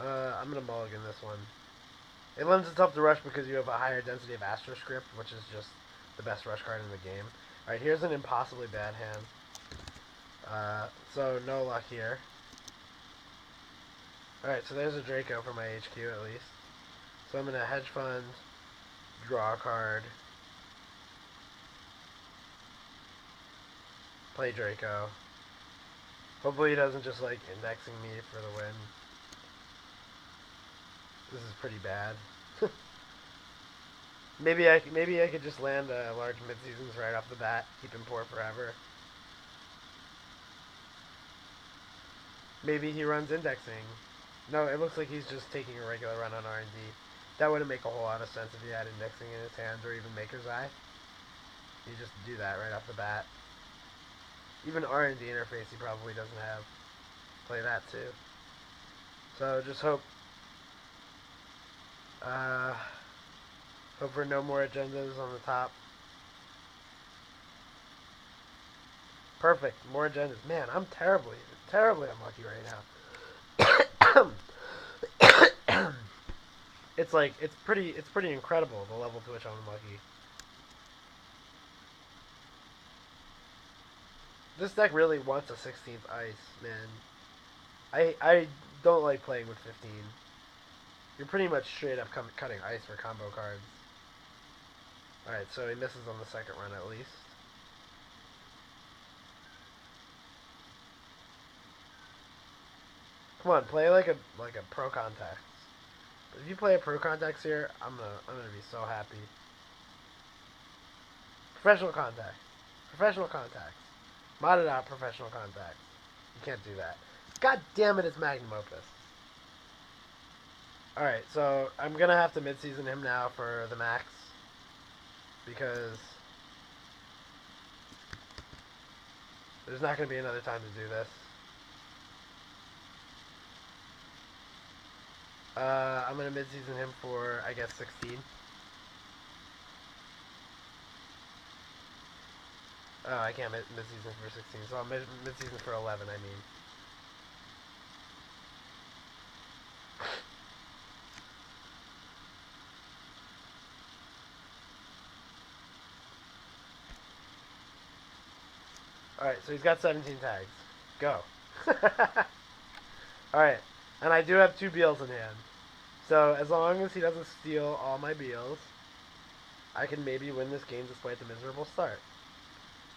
I'm gonna mulligan this one. It lends itself to rush because you have a higher density of Astro Script, which is just the best rush card in the game. Alright, here's an impossibly bad hand. So no luck here. Alright, so there's a Draco for my HQ at least. So I'm gonna hedge fund, draw a card, play Draco. Hopefully he doesn't just like indexing me for the win. This is pretty bad. maybe I could just land a large mid-seasons right off the bat, keep him poor forever. Maybe he runs indexing. No, it looks like he's just taking a regular run on R&D. That wouldn't make a whole lot of sense if he had indexing in his hand or even Maker's Eye. You just do that right off the bat. Even R&D interface he probably doesn't have. Play that too. So just hope hope for no more agendas on the top. Perfect. More agendas. Man, I'm terribly unlucky right now. It's like it's pretty incredible the level to which I'm unlucky. This deck really wants a 16th ice, man. I don't like playing with 15. You're pretty much straight up cutting ice for combo cards. Alright, so he misses on the second run at least. Come on, play like a pro contacts. If you play a pro contacts here, I'm gonna be so happy. Professional contacts. Professional contacts. Modded out professional contacts. You can't do that. God damn it, it's Magnum Opus. Alright, so I'm gonna have to mid-season him now for the max. Because there's not gonna be another time to do this. I'm gonna mid-season him for, I guess, 16. Oh, I can't mid-season for 16, so I'll mid-season for 11, I mean. Alright, so he's got 17 tags. Go. Alright, and I do have 2 Beals in hand. So, as long as he doesn't steal all my Beals, I can maybe win this game despite the miserable start.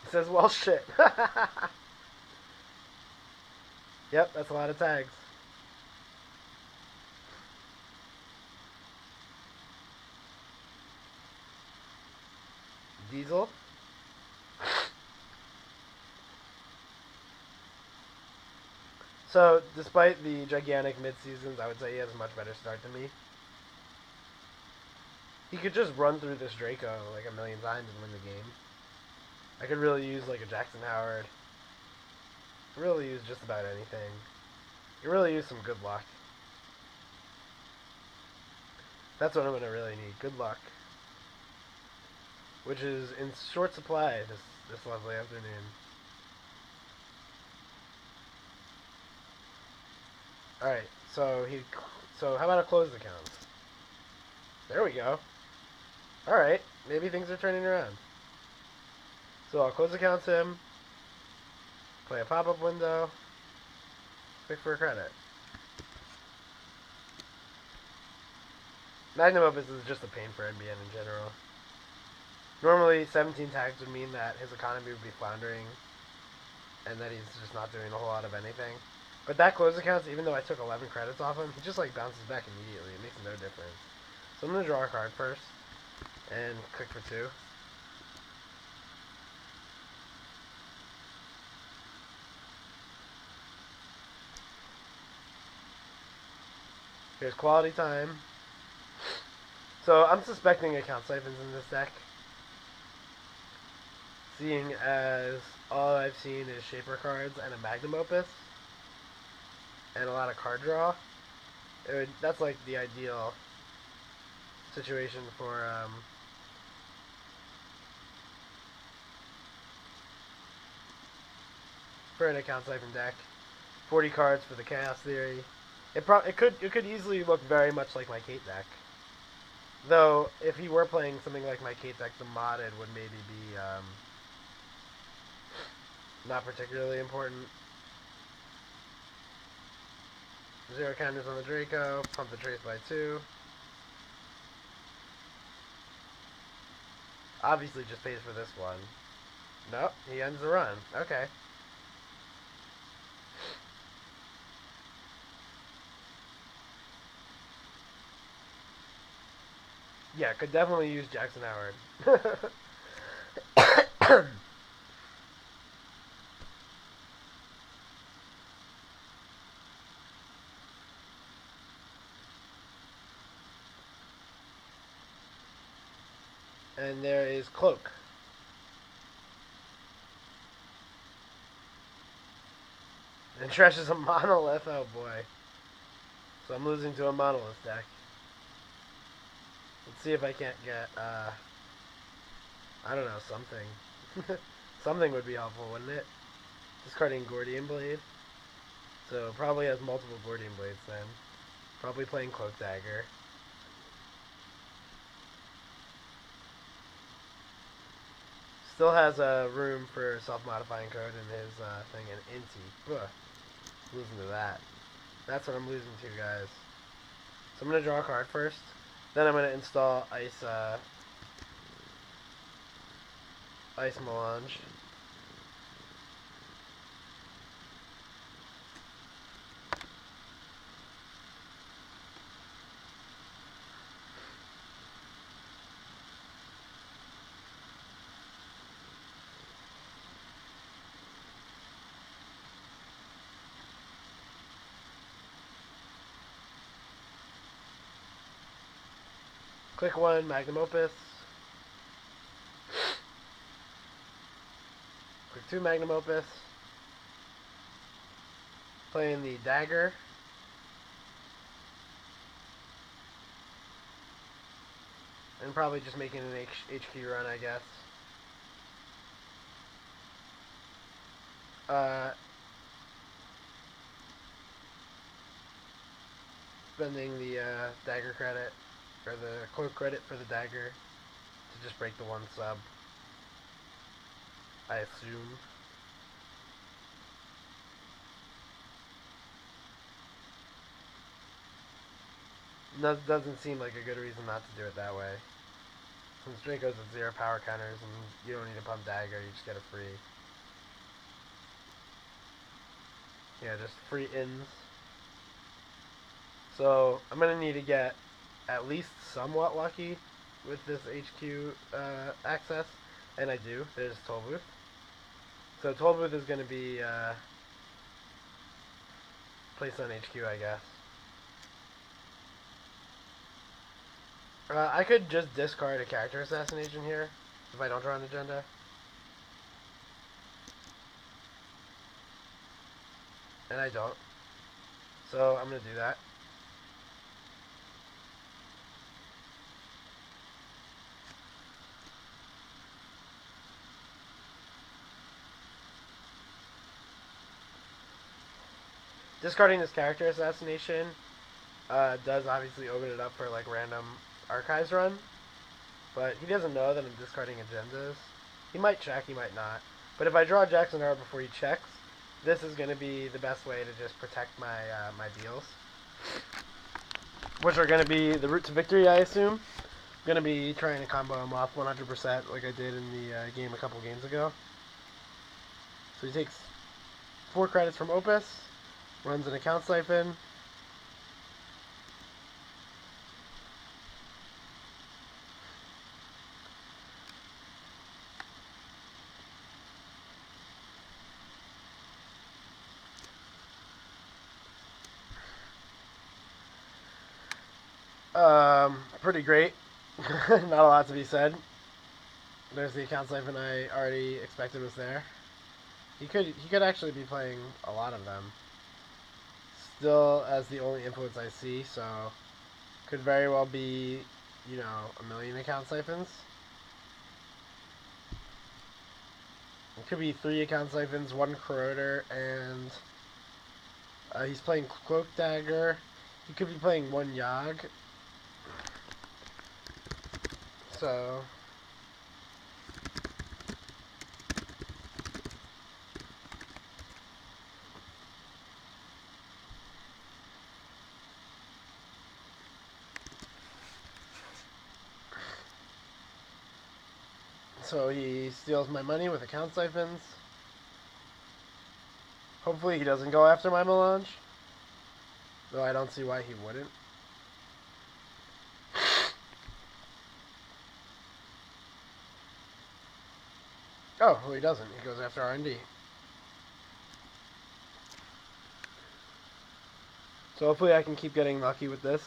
He says, well, shit. Yep, that's a lot of tags. Diesel. So, despite the gigantic mid-seasons, I would say he has a much better start than me. He could just run through this Draco like a million times and win the game. I could really use like a Jackson Howard. I could really use just about anything. I could really use some good luck. That's what I'm going to really need. Good luck. Which is in short supply this lovely afternoon. Alright, so how about a closed account? There we go. Alright, maybe things are turning around. So I'll close accounts him, play a pop-up window, click for a credit. Magnum Opus is just a pain for NBN in general. Normally, 17 tags would mean that his economy would be floundering, and that he's just not doing a whole lot of anything. But that close accounts, even though I took 11 credits off him, he just like bounces back immediately. It makes no difference. So I'm going to draw a card first, and click for 2. Here's quality time. So I'm suspecting account siphons in this deck. Seeing as all I've seen is Shaper cards and a Magnum Opus. And a lot of card draw. That's like the ideal situation for an account siphon deck. 40 cards for the Chaos Theory. It could easily look very much like my Kate deck. Though, if he were playing something like my Kate deck, the modded would maybe be not particularly important. Zero counters on the Draco, pump the trace by 2. Obviously just pays for this one. Nope, he ends the run. Okay. Yeah, could definitely use Jackson Howard. And there is Cloak. And Tresh is a monolith. Oh boy. So I'm losing to a monolith deck. Let's see if I can't get, I don't know, something. Something would be helpful, wouldn't it? Discarding Gordian Blade. So probably has multiple Gordian Blades then. Probably playing Cloak Dagger. Still has a room for self-modifying code in his thing, and Inti. Ugh. Losing to that. That's what I'm losing to, guys. So I'm going to draw a card first. Then I'm going to install Ice Melange. Click 1, Magnum Opus. Click 2, Magnum Opus. Playing the Dagger. And probably just making an HQ run, I guess. Spending the Dagger credit, or the Cloak credit for the Dagger, to just break the 1 sub. I assume. That doesn't seem like a good reason not to do it that way. Since Draco's at 0 power counters and you don't need to pump Dagger, you just get a free. Yeah, just free ins. So I'm going to need to get at least somewhat lucky with this HQ access. And I do. There's Tollbooth. So Tollbooth is going to be placed on HQ, I guess. I could just discard a character assassination here if I don't draw an agenda. And I don't. So I'm going to do that. Discarding this character assassination does obviously open it up for like random archives run, but he doesn't know that I'm discarding agendas. He might check, he might not. But if I draw Jackson Howard before he checks, this is going to be the best way to just protect my my deals, which are going to be the route to victory, I assume. I'm going to be trying to combo him off 100% like I did in the game a couple games ago. So he takes 4 credits from Opus. Runs an account siphon. Pretty great. Not a lot to be said. There's the account siphon I already expected was there. He could actually be playing a lot of them. Still as the only influence I see, so could very well be, you know, a million account siphons. It could be 3 account siphons, 1 corroder, and He's playing Cloak Dagger. He could be playing one Yogg. So... So he steals my money with account siphons. Hopefully he doesn't go after my melange. Though I don't see why he wouldn't. Oh, well he doesn't. He goes after R&D. So hopefully I can keep getting lucky with this.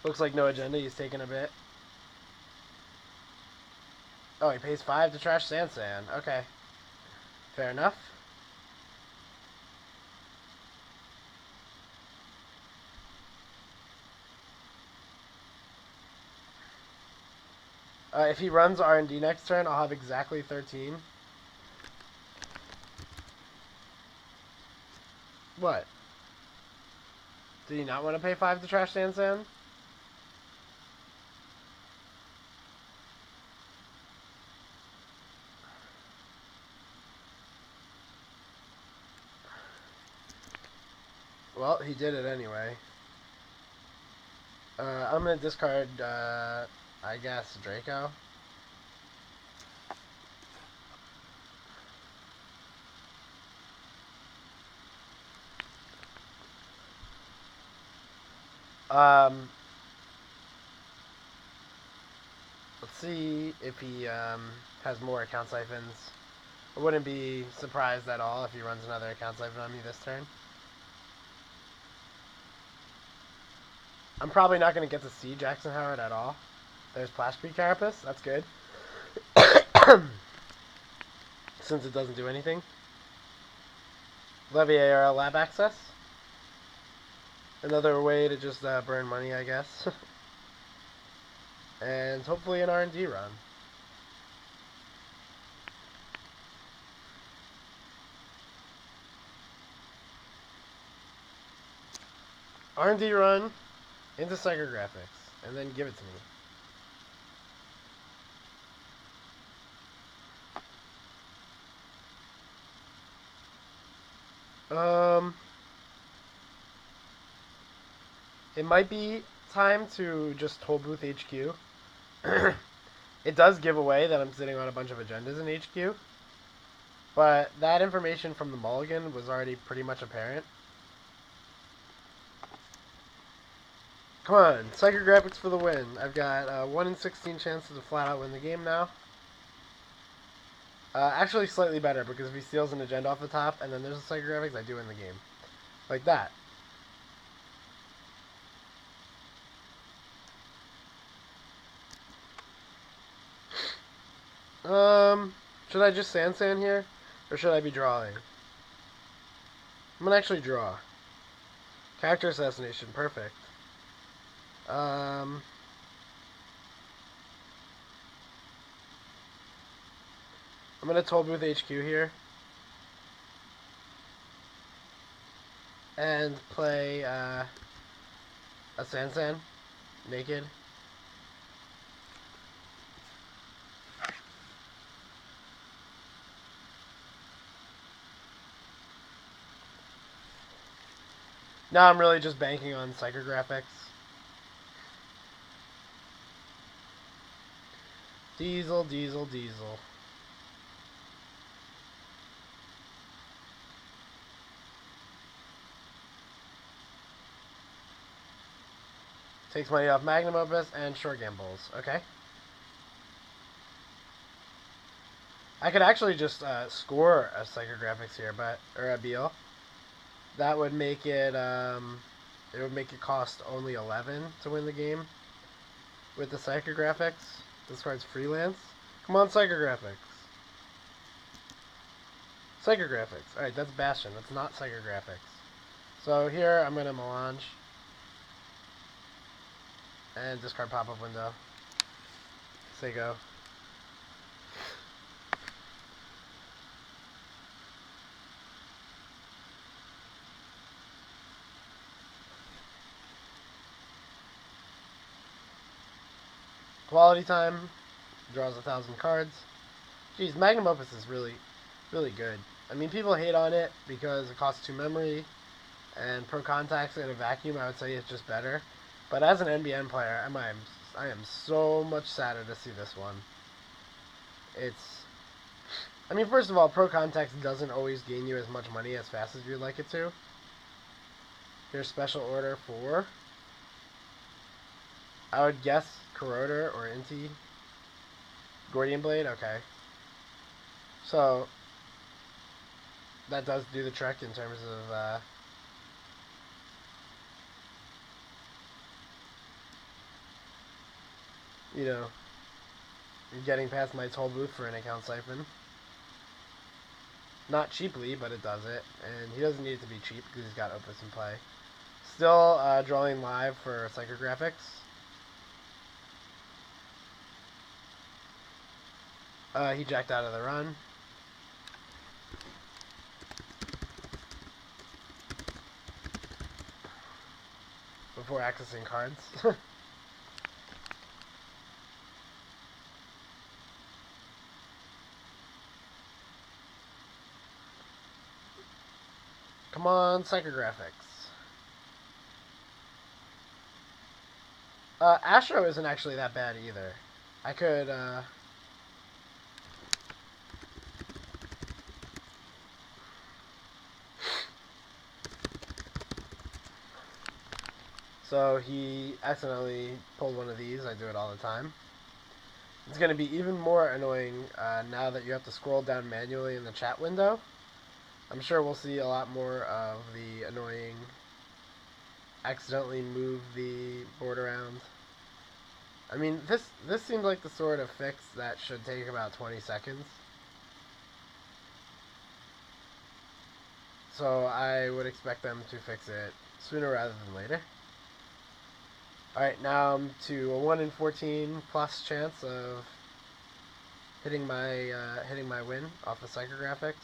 Looks like no agenda. He's taking a bit. Oh, he pays 5 to trash Sansan. Okay. Fair enough. If he runs R&D next turn, I'll have exactly 13. What? Did he not want to pay 5 to trash Sansan? Well, he did it anyway. I'm going to discard, I guess, Draco. Let's see if he has more account siphons. I wouldn't be surprised at all if he runs another account siphon on me this turn. I'm probably not going to get to see Jackson Howard at all. There's Plashby Carapace. That's good. Since it doesn't do anything. Levy ARL Lab Access. Another way to just burn money, I guess. And hopefully an R&D run. R&D run into Psychographics, and then give it to me. It might be time to just Toll Booth HQ. It does give away that I'm sitting on a bunch of agendas in HQ, but that information from the mulligan was already pretty much apparent. Come on, Psychographics for the win. I've got a 1 in 16 chances to flat out win the game now. Actually, slightly better, because if he steals an agenda off the top and then there's a Psychographics, I do win the game. Like that. Should I just Sansan here? Or should I be drawing? I'm gonna actually draw. Character assassination, perfect. I'm gonna Toll Booth HQ here. And play a Sansan. Naked. Now I'm really just banking on Psychographics. Diesel, diesel, diesel. Takes money off Magnum Opus and short gambles. Okay. I could actually just score a Psychographics here, or a Beal. That would make it, it would make it cost only 11 to win the game with the Psychographics. This card's freelance. Come on, Psychographics. Psychographics. Alright, that's Bastion. That's not Psychographics. So here, I'm going to melange. And discard pop-up window. Say go. Quality time, draws 1,000 cards. Geez, Magnum Opus is really, really good. I mean, people hate on it because it costs 2 memory, and Pro Contacts in a vacuum, I would say it's just better. But as an NBN player, I am so much sadder to see this one. I mean, first of all, Pro Contacts doesn't always gain you as much money as fast as you'd like it to. Here's special order for, I would guess, Corroder or Inti. Gordian Blade, okay. So, that does do the trick in terms of, you know, you're getting past my toll booth for an account siphon. Not cheaply, but it does it. And he doesn't need it to be cheap because he's got Opus in play. Still drawing live for Psychographics. He jacked out of the run. Before accessing cards. Come on, Psychographics. Astro isn't actually that bad either. I could, So he accidentally pulled one of these. I do it all the time. It's going to be even more annoying now that you have to scroll down manually in the chat window. I'm sure we'll see a lot more of the annoying accidentally move the board around. I mean, this seems like the sort of fix that should take about 20 seconds. So I would expect them to fix it sooner rather than later. Alright, now I'm to a 1 in 14 plus chance of hitting my win off of Psychographics.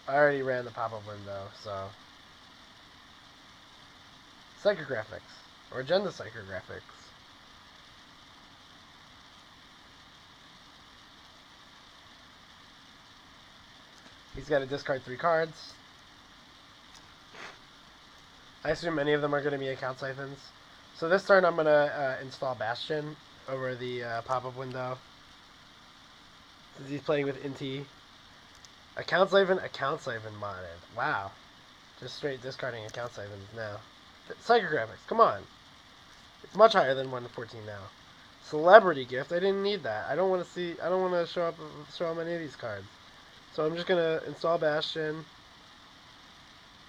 I already ran the pop-up window, so Psychographics, or Agenda Psychographics. He's got to discard 3 cards. I assume many of them are going to be account siphons. So this turn I'm going to install Bastion over the pop-up window. Since he's playing with Inti. Account siphon modded. Wow. Just straight discarding account siphons now. Psychographics, come on. It's much higher than 1 to 14 now. Celebrity gift, I didn't need that. I don't want to show up any of these cards. So I'm just gonna install Bastion.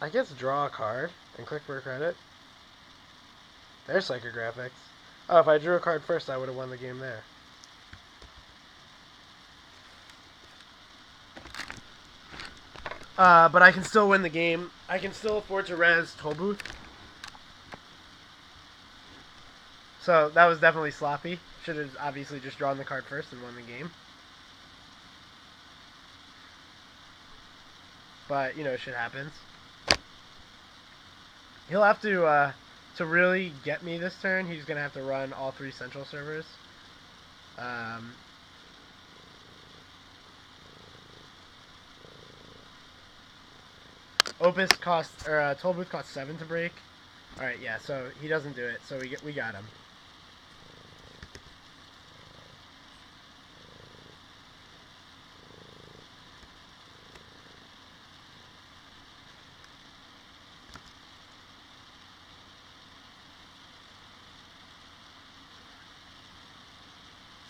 I guess draw a card and click for a credit. There's Psychographics. Oh, if I drew a card first, I would have won the game there. But I can still win the game. I can still afford to res Toll Booth. So that was definitely sloppy. Should have obviously just drawn the card first and won the game. But, you know, shit happens. He'll have to really get me this turn, he's going to have to run all 3 central servers. Opus costs, or Toll Booth costs 7 to break. Alright, yeah, so he doesn't do it, so we got him.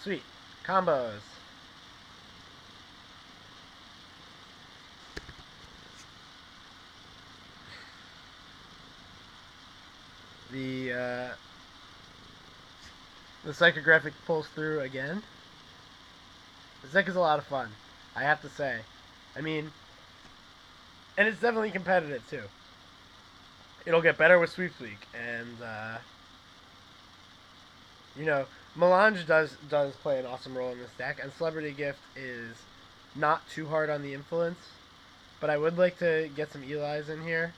Sweet. Combos. The Psychographic pulls through again. This deck is a lot of fun, I have to say. I mean, and it's definitely competitive too. It'll get better with Sweep Week, and you know, Melange does play an awesome role in this deck, and Celebrity Gift is not too hard on the influence, but I would like to get some Eli's in here.